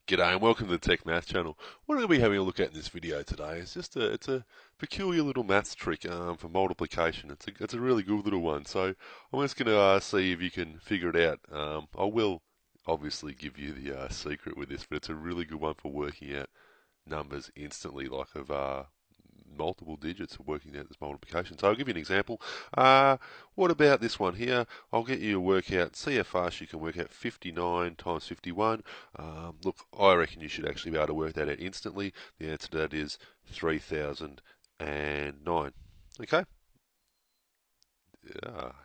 G'day and welcome to the Tech Math channel. What I'm going to be having a look at in this video today is it's a peculiar little maths trick for multiplication. It's a really good little one. So I'm just going to see if you can figure it out. I will obviously give you the secret with this, but it's a really good one for working out numbers instantly, like of multiple digits of working out this multiplication. So I'll give you an example. What about this one here? I'll get you to work out, see how fast you can work out 59 times 51. Look, I reckon you should actually be able to work that out instantly. The answer to that is 3009. Okay?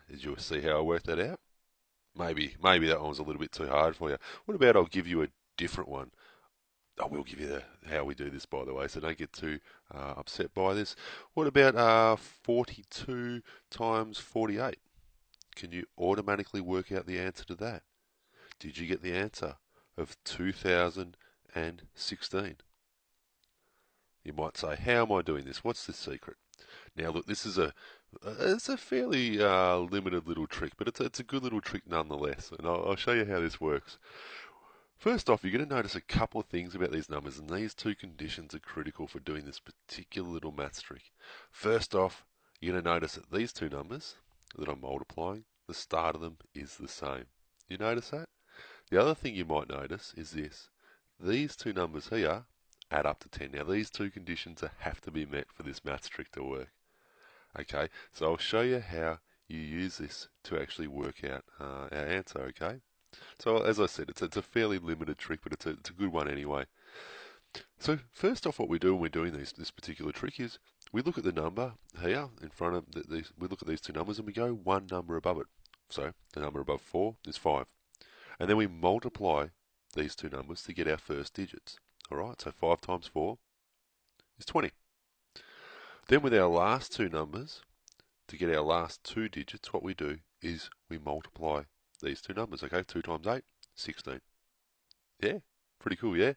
Did you see how I worked that out? Maybe that one was a little bit too hard for you. What about I'll give you a different one? I will give you how we do this, by the way, so don't get too upset by this. What about 42 times 48? Can you automatically work out the answer to that? Did you get the answer of 2016? You might say, how am I doing this? What's the secret? Now, look, this is it's a fairly limited little trick, but it's a good little trick nonetheless, and I'll show you how this works. First off, you're going to notice a couple of things about these numbers, and these two conditions are critical for doing this particular little maths trick. First off, you're going to notice that these two numbers that I'm multiplying, the start of them is the same. You notice that? The other thing you might notice is this. These two numbers here add up to 10. Now, these two conditions have to be met for this maths trick to work. Okay, so I'll show you how you use this to actually work out our answer, okay? So as I said, it's a fairly limited trick, but it's a good one anyway. So first off, what we do when we're doing this particular trick is we look at the number here in front of these. We look at these two numbers and we go one number above it. So the number above 4 is 5, and then we multiply these two numbers to get our first digits. All right, so 5 times 4 is 20. Then with our last two numbers, to get our last two digits, what we do is we multiply these two numbers. Okay, 2 times 8, 16. Yeah, pretty cool, yeah?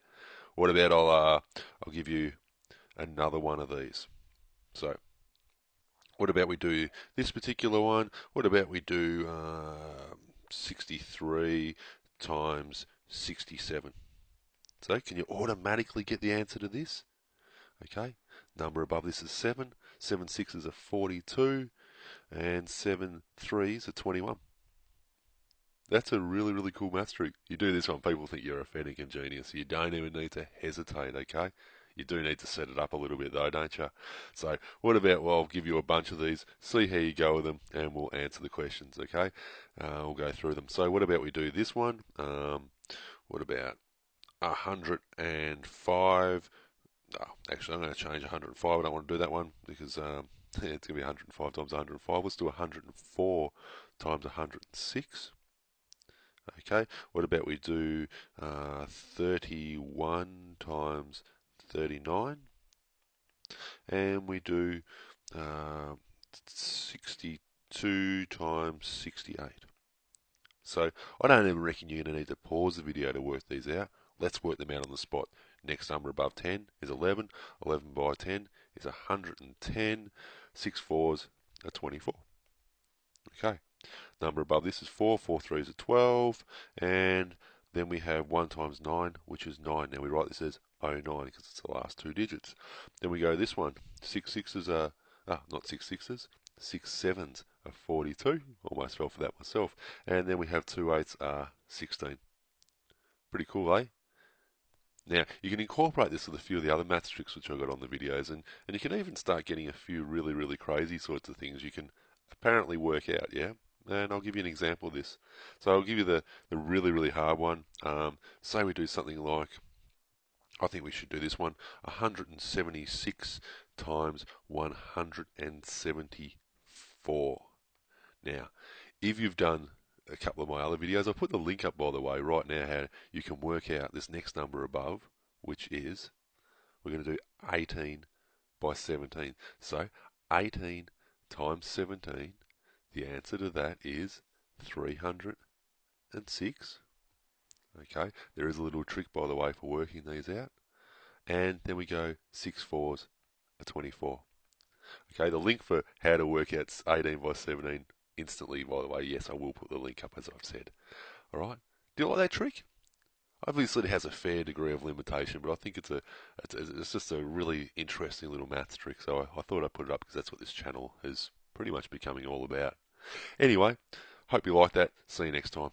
What about I'll give you another one of these. So, what about we do this particular one? What about we do 63 times 67? So, can you automatically get the answer to this? Okay, number above this is 7. 7 sixes are 42, and 7 threes are 21. That's a really, really cool maths trick. You do this one, people think you're a Fennekin genius. You don't even need to hesitate, okay? You do need to set it up a little bit though, don't you? So what about, well, I'll give you a bunch of these, see how you go with them, and we'll answer the questions, okay? We'll go through them. So what about we do this one? What about 105? No, actually, I'm going to change 105. I don't want to do that one because it's going to be 105 times 105. Let's do 104 times 106. Okay, what about we do 31 times 39, and we do 62 times 68. So I don't even reckon you're going to need to pause the video to work these out. Let's work them out on the spot. Next number above 10 is 11. 11 by 10 is 110. 6 fours are 24. Okay. Number above this is 4, 4 threes are 12, and then we have 1 times 9, which is 9. Now we write this as 09 because it's the last two digits. Then we go this one, 6 sixes are, not 6 sixes, 6 sevens are 42. Almost fell for that myself. And then we have 2 eights are 16. Pretty cool, eh? Now, you can incorporate this with a few of the other maths tricks which I've got on the videos, and you can even start getting a few really, really crazy sorts of things you can apparently work out, yeah? And I'll give you an example of this. So I'll give you the really, really hard one. Say we do something like, I think we should do this one, 176 times 174. Now, if you've done a couple of my other videos, I'll put the link up, by the way, right now, how you can work out this next number above, which is, we're going to do 18 by 17. So 18 times 17, the answer to that is 306. Okay, there is a little trick, by the way, for working these out. And then we go 6 fours are 24. Okay, the link for how to work out 18 by 17 instantly, by the way, yes, I will put the link up as I've said. All right, do you like that trick? Obviously, it has a fair degree of limitation, but I think it's just a really interesting little maths trick. So I thought I'd put it up because that's what this channel is pretty much becoming all about. Anyway, hope you like that. See you next time.